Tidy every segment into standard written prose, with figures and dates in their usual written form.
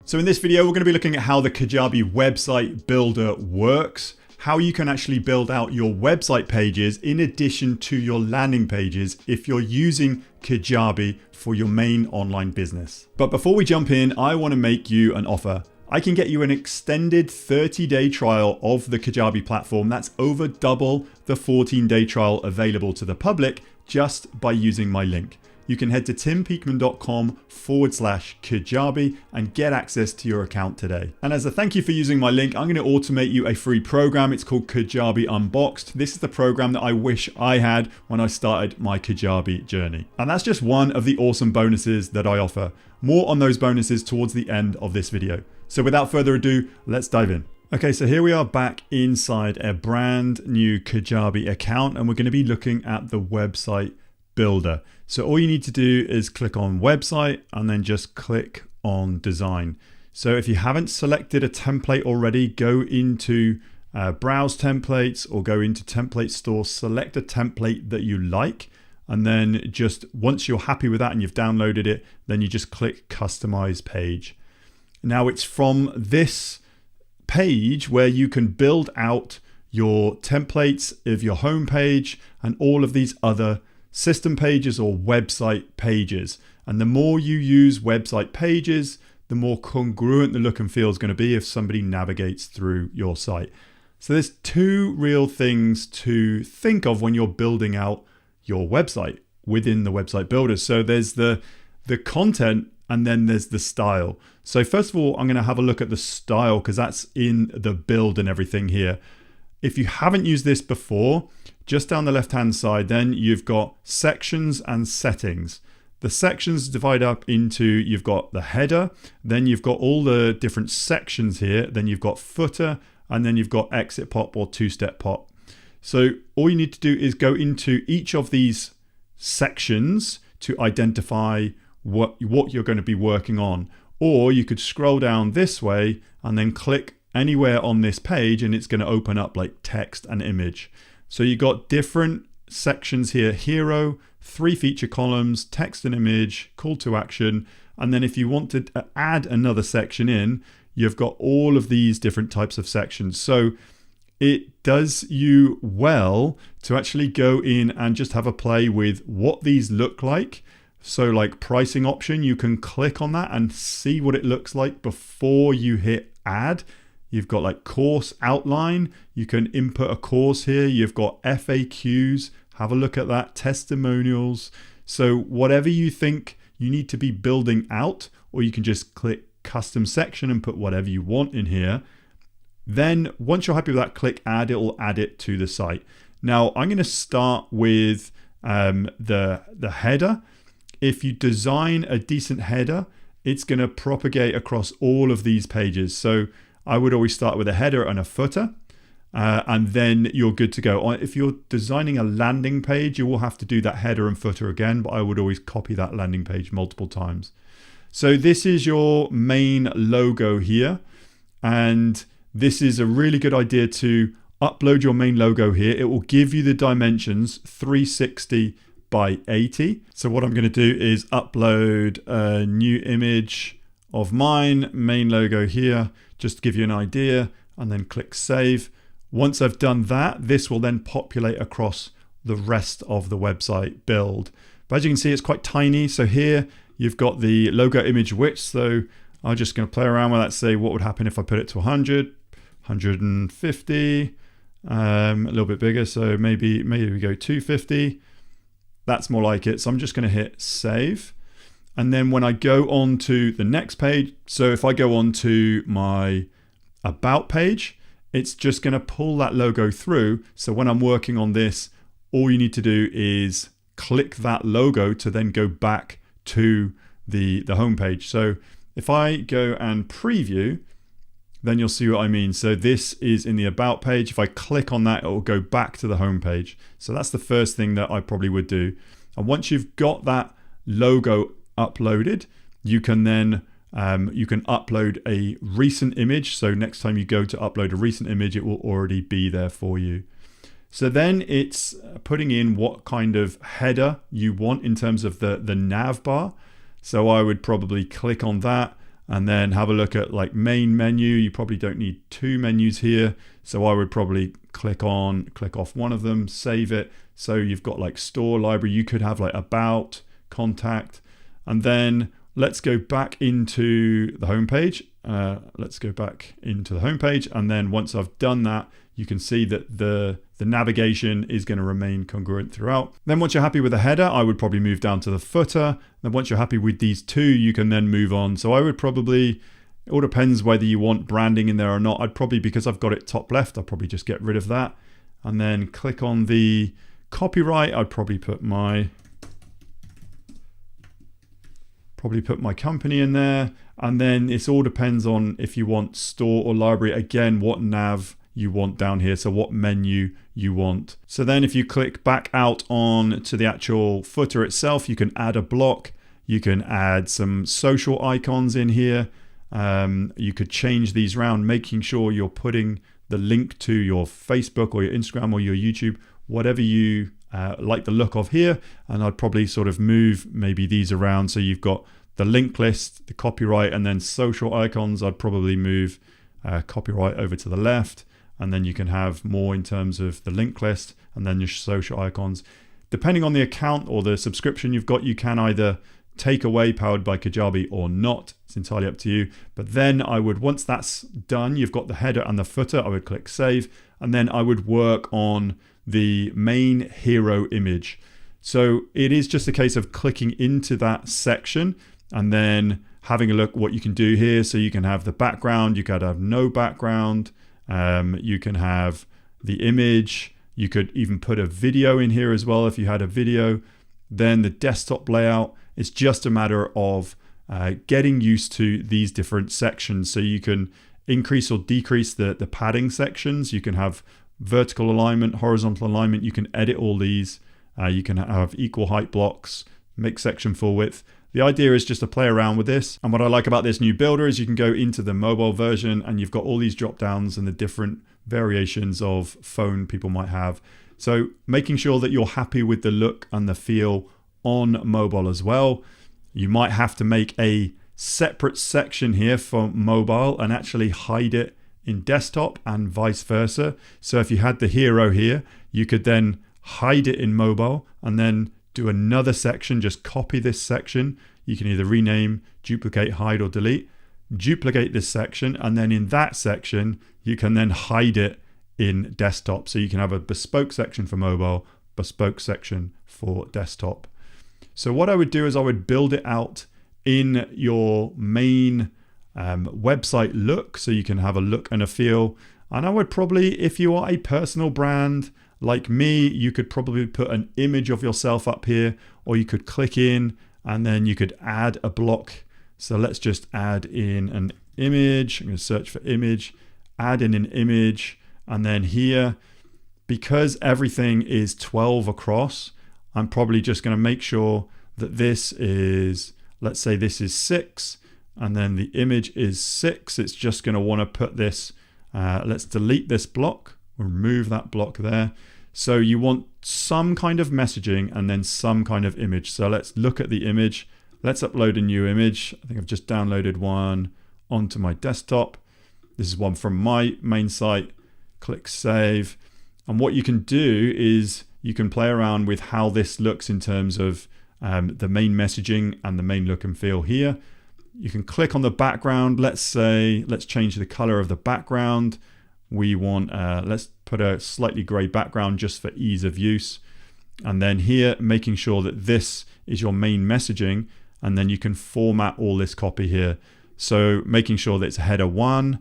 So in this video, we're going to be looking at how the Kajabi website builder works, how you can actually build out your website pages in addition to your landing pages if you're using Kajabi for your main online business. But before we jump in, I want to make you an offer. I can get you an extended 30-day trial of the Kajabi platform. That's over double the 14-day trial available to the public just by using my link. You can head to timpeakman.com/Kajabi and get access to your account today. And as a thank you for using my link, I'm going to automate you a free program. It's called Kajabi Unboxed. This is the program that I wish I had when I started my Kajabi journey. And that's just one of the awesome bonuses that I offer. More on those bonuses towards the end of this video. So without further ado, let's dive in. Okay, so here we are back inside a brand new Kajabi account, and we're going to be looking at the website builder. So all you need to do is click on website and then just click on design. So if you haven't selected a template already, go into browse templates or go into template store, select a template that you like. And then just once you're happy with that and you've downloaded it, then you just click customize page. Now it's from this page where you can build out your templates of your home page and all of these other system pages or website pages. And the more you use website pages, the more congruent the look and feel is going to be if somebody navigates through your site. So there's two real things to think of when you're building out your website within the website builder. So there's the content and then there's the style. So first of all, I'm going to have a look at the style because that's in the build and everything here. If you haven't used this before, just down the left-hand side, then you've got sections and settings. The sections divide up into, you've got the header, then you've got all the different sections here, then you've got footer, and then you've got exit pop or two-step pop. So all you need to do is go into each of these sections to identify what you're going to be working on. Or you could scroll down this way and then click anywhere on this page and it's going to open up like text and image. So you got different sections here: hero, 3 feature columns, text and image, call to action. And then if you want to add another section in, you've got all of these different types of sections. So it does you well to actually go in and just have a play with what these look like. So like pricing option, you can click on that and see what it looks like before you hit add. You've got like course outline. You can input a course here. You've got FAQs. Have a look at that. Testimonials. So whatever you think you need to be building out, or you can just click custom section and put whatever you want in here. Then once you're happy with that, click add. It will add it to the site. Now I'm going to start with the header. If you design a decent header, it's going to propagate across all of these pages. So I would always start with a header and a footer, and then you're good to go. If you're designing a landing page, you will have to do that header and footer again, but I would always copy that landing page multiple times. So this is your main logo here, and this is a really good idea to upload your main logo here. It will give you the dimensions 360 by 80. So what I'm going to do is upload a new image of mine, main logo here, just to give you an idea, and then click save. Once I've done that, this will then populate across the rest of the website build. But as you can see, it's quite tiny. So here you've got the logo image width. So I'm just going to play around with that, say what would happen if I put it to 100, 150, a little bit bigger. So maybe we go 250. That's more like it. So I'm just going to hit save. And then when I go on to the next page, so if I go on to my about page, it's just going to pull that logo through. So when I'm working on this, all you need to do is click that logo to then go back to the home page. So if I go and preview, then you'll see what I mean. So this is in the about page. If I click on that, it will go back to the home page. So that's the first thing that I probably would do. And once you've got that logo uploaded, you can then upload a recent image. So next time you go to upload a recent image, it will already be there for you. So then it's putting in what kind of header you want in terms of the nav bar. So I would probably click on that and then have a look at like main menu. You probably don't need two menus here. So I would probably click off one of them, save it. So you've got like store, library, you could have like about, contact, and then let's go back into the home page. Let's go back into the home page. And then once I've done that, you can see that the navigation is going to remain congruent throughout. Then once you're happy with the header, I would probably move down to the footer. Then once you're happy with these two, you can then move on. So I would probably, it all depends whether you want branding in there or not. I'd probably, because I've got it top left, I'll probably just get rid of that. And then click on the copyright. I'd probably put my company in there. And then it all depends on if you want store or library. Again, what nav you want down here, so what menu you want. So then if you click back out on to the actual footer itself, you can add a block, you can add some social icons in here, you could change these around, making sure you're putting the link to your Facebook or your Instagram or your YouTube, whatever you like the look of here. And I'd probably sort of move maybe these around, so you've got the link list, the copyright, and then social icons. I'd probably move copyright over to the left, and then you can have more in terms of the link list and then your social icons. Depending on the account or the subscription you've got, you can either take away powered by Kajabi or not. It's entirely up to you. But then I would, once that's done, you've got the header and the footer, I would click save, and then I would work on the main hero image. So it is just a case of clicking into that section and then having a look what you can do here. So you can have the background, you could have no background, you can have the image, you could even put a video in here as well if you had a video. Then the desktop layout, it's just a matter of getting used to these different sections. So you can increase or decrease the padding sections, you can have vertical alignment, horizontal alignment, you can edit all these, you can have equal height blocks, make section full width. The idea is just to play around with this. And what I like about this new builder is you can go into the mobile version and you've got all these drop downs and the different variations of phone people might have. So making sure that you're happy with the look and the feel on mobile as well. You might have to make a separate section here for mobile and actually hide it in desktop and vice versa. So if you had the hero here, you could then hide it in mobile and then do another section, just copy this section. You can either rename, duplicate, hide, or delete. Duplicate this section, and then in that section, you can then hide it in desktop. So you can have a bespoke section for mobile, bespoke section for desktop. So what I would do is I would build it out in your main website look, so you can have a look and a feel. And I would probably, if you are a personal brand, like me, you could probably put an image of yourself up here, or you could click in and then you could add a block. So let's just add in an image. I'm going to search for image, add in an image, and then here, because everything is 12 across, I'm probably just going to make sure that this is, let's say this is 6, and then the image is 6. It's just going to want to put this, let's delete this block. Remove that block there. So you want some kind of messaging and then some kind of image. So let's look at the image. Let's upload a new image. I think I've just downloaded one onto my desktop. This is one from my main site. Click save. And what you can do is you can play around with how this looks in terms of the main messaging and the main look and feel here. You can click on the background. Let's change the color of the background. We want, let's put a slightly gray background just for ease of use. And then here, making sure that this is your main messaging, and then you can format all this copy here. So making sure that it's header 1,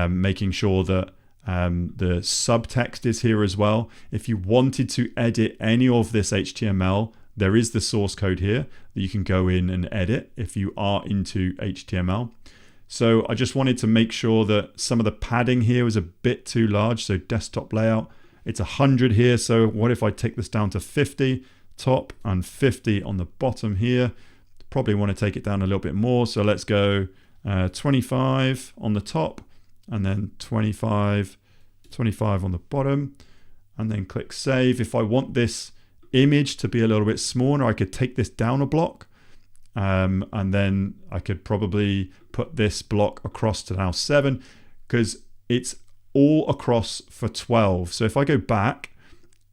making sure that the subtext is here as well. If you wanted to edit any of this HTML, there is the source code here that you can go in and edit if you are into HTML. So I just wanted to make sure that some of the padding here was a bit too large. So desktop layout, it's 100 here. So what if I take this down to 50 top and 50 on the bottom here? Probably want to take it down a little bit more. So let's go 25 on the top and then 25 on the bottom, and then click save. If I want this image to be a little bit smaller, I could take this down a block And then I could probably put this block across to now 7 because it's all across for 12. So if I go back,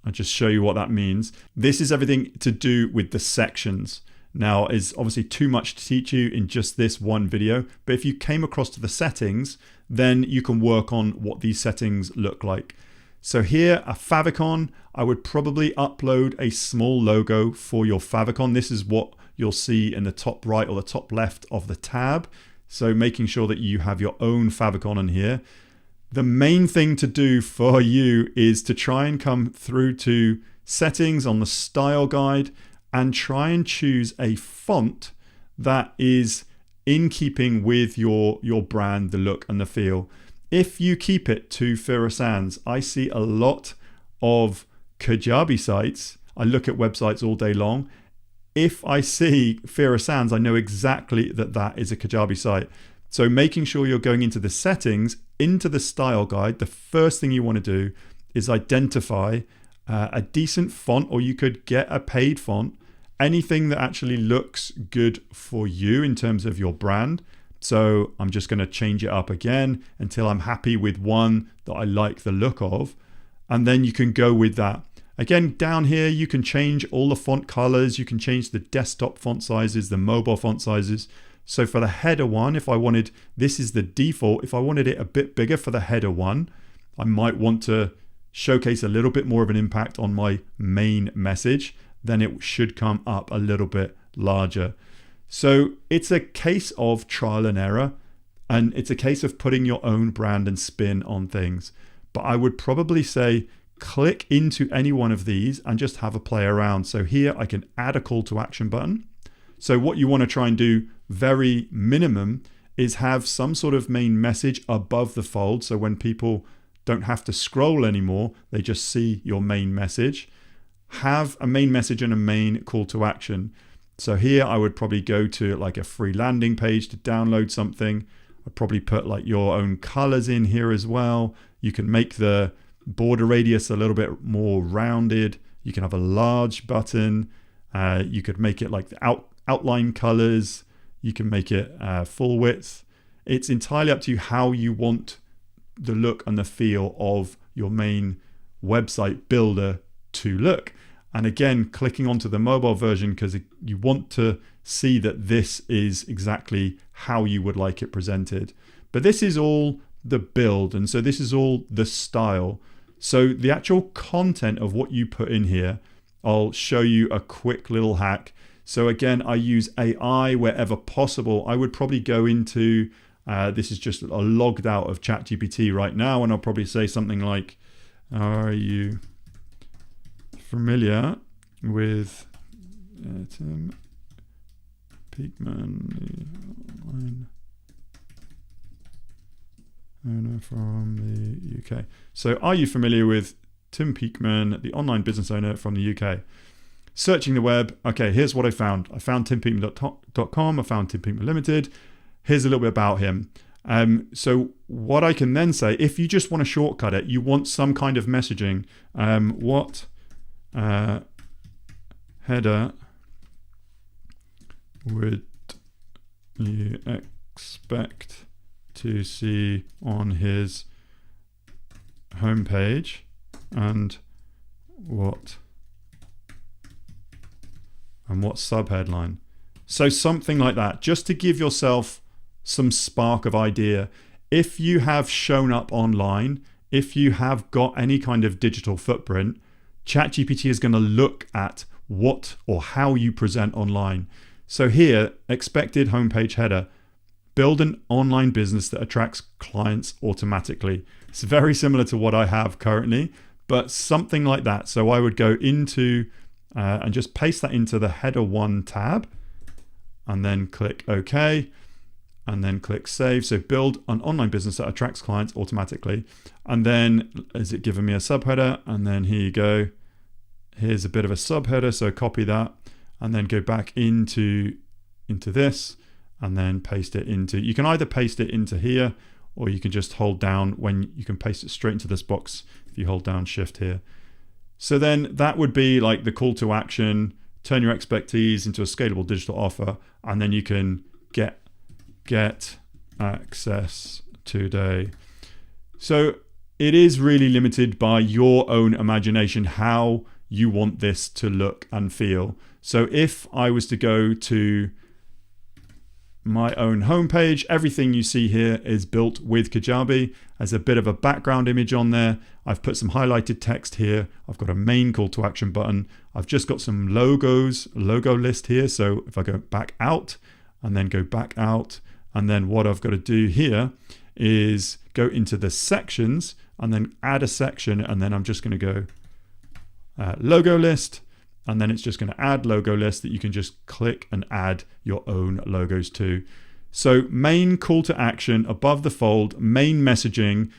I'll just show you what that means. This is everything to do with the sections. Now, it's obviously too much to teach you in just this one video, but if you came across to the settings, then you can work on what these settings look like. So here, a favicon, I would probably upload a small logo for your favicon. This is what you'll see in the top right or the top left of the tab. So making sure that you have your own favicon in here. The main thing to do for you is to try and come through to settings on the style guide and try and choose a font that is in keeping with your brand, the look and the feel. If you keep it to Fira Sans, I see a lot of Kajabi sites. I look at websites all day long. If I see Fira Sans, I know exactly that that is a Kajabi site. So making sure you're going into the settings, into the style guide, the first thing you want to do is identify a decent font, or you could get a paid font, anything that actually looks good for you in terms of your brand. So I'm just going to change it up again until I'm happy with one that I like the look of. And then you can go with that. Again, down here, you can change all the font colors. You can change the desktop font sizes, the mobile font sizes. So for the header one, if I wanted, this is the default. If I wanted it a bit bigger for the header one, I might want to showcase a little bit more of an impact on my main message. Then it should come up a little bit larger. So it's a case of trial and error, and it's a case of putting your own brand and spin on things. But I would probably say click into any one of these and just have a play around. So here I can add a call to action button. So what you want to try and do very minimum is have some sort of main message above the fold. So when people don't have to scroll anymore, they just see your main message. Have a main message and a main call to action. So here I would probably go to like a free landing page to download something. I'd probably put like your own colors in here as well. You can make the border radius a little bit more rounded. You can have a large button. You could make it like the outline colors. You can make it full width. It's entirely up to you how you want the look and the feel of your main website builder to look. And again, clicking onto the mobile version because you want to see that this is exactly how you would like it presented. But this is all the build, and so this is all the style. So the actual content of what you put in here, I'll show you a quick little hack. So again, I use AI wherever possible. I would probably go into, this is just a logged out of ChatGPT right now, and I'll probably say something like, are you familiar with Tim Peakman, the online owner from the UK? So are you familiar with Tim Peakman, the online business owner from the UK? Searching the web. Okay, here's what I found. I found timpeakman.com. I found Tim Peakman Limited. Here's a little bit about him. So what I can then say, if you just want to shortcut it, you want some kind of messaging. What header would you expect to see on his homepage, and what subheadline? So something like that, just to give yourself some spark of idea. If you have shown up online, if you have got any kind of digital footprint, ChatGPT is going to look at what or how you present online. So here, expected homepage header, build an online business that attracts clients automatically. It's very similar to what I have currently, but something like that. So I would go into and just paste that into the header 1 tab, and then click OK, and then click save. So build an online business that attracts clients automatically. And then is it giving me a subheader? And then here you go. Here's a bit of a subheader. So copy that and then go back into this and then paste it into, you can either paste it into here, or you can just hold down you can paste it straight into this box if you hold down shift here. So then that would be like the call to action turn your expertise into a scalable digital offer, and then you can get access today. So it is really limited by your own imagination how you want this to look and feel. So if I was to go to my own homepage, everything you see here is built with Kajabi. There's a bit of a background image on there. I've put some highlighted text here. I've got a main call to action button. I've just got some logos, logo list here. So if I go back out and then go back out, and then what I've got to do here is go into the sections and then add a section, and then I'm just going to go logo list, and then it's just going to add logo list that you can just click and add your own logos to. So main call to action above the fold, main messaging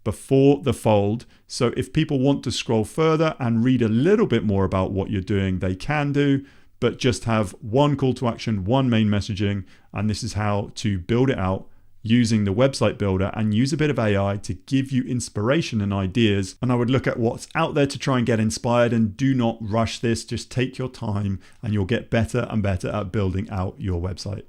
before the fold. So if people want to scroll further and read a little bit more about what you're doing, they can do, but just have one call to action, one main messaging, and this is how to build it out using the website builder, and use a bit of AI to give you inspiration and ideas. And I would look at what's out there to try and get inspired, and do not rush this. Just take your time and you'll get better and better at building out your website.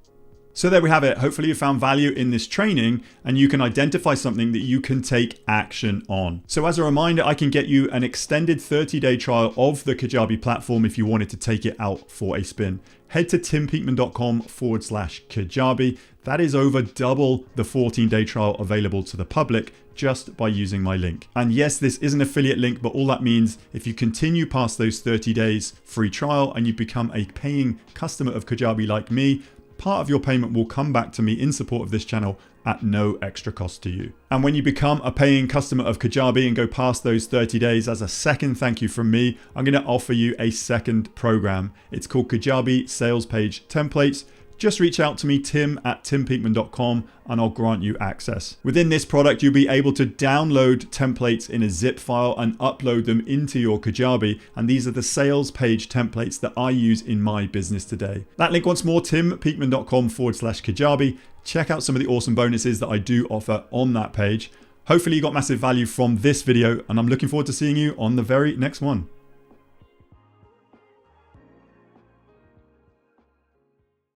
So there we have it. Hopefully you found value in this training and you can identify something that you can take action on. So as a reminder, I can get you an extended 30-day trial of the Kajabi platform if you wanted to take it out for a spin. Head to timpeakman.com/Kajabi. That is over double the 14-day trial available to the public just by using my link. And yes, this is an affiliate link, but all that means if you continue past those 30 days free trial and you become a paying customer of Kajabi like me, part of your payment will come back to me in support of this channel at no extra cost to you. And when you become a paying customer of Kajabi and go past those 30 days, as a second thank you from me, I'm going to offer you a second program. It's called Kajabi Sales Page Templates. Just reach out to me, tim@timpeakman.com, and I'll grant you access. Within this product, you'll be able to download templates in a zip file and upload them into your Kajabi. And these are the sales page templates that I use in my business today. That link once more, timpeakman.com/Kajabi. Check out some of the awesome bonuses that I do offer on that page. Hopefully you got massive value from this video, and I'm looking forward to seeing you on the very next one.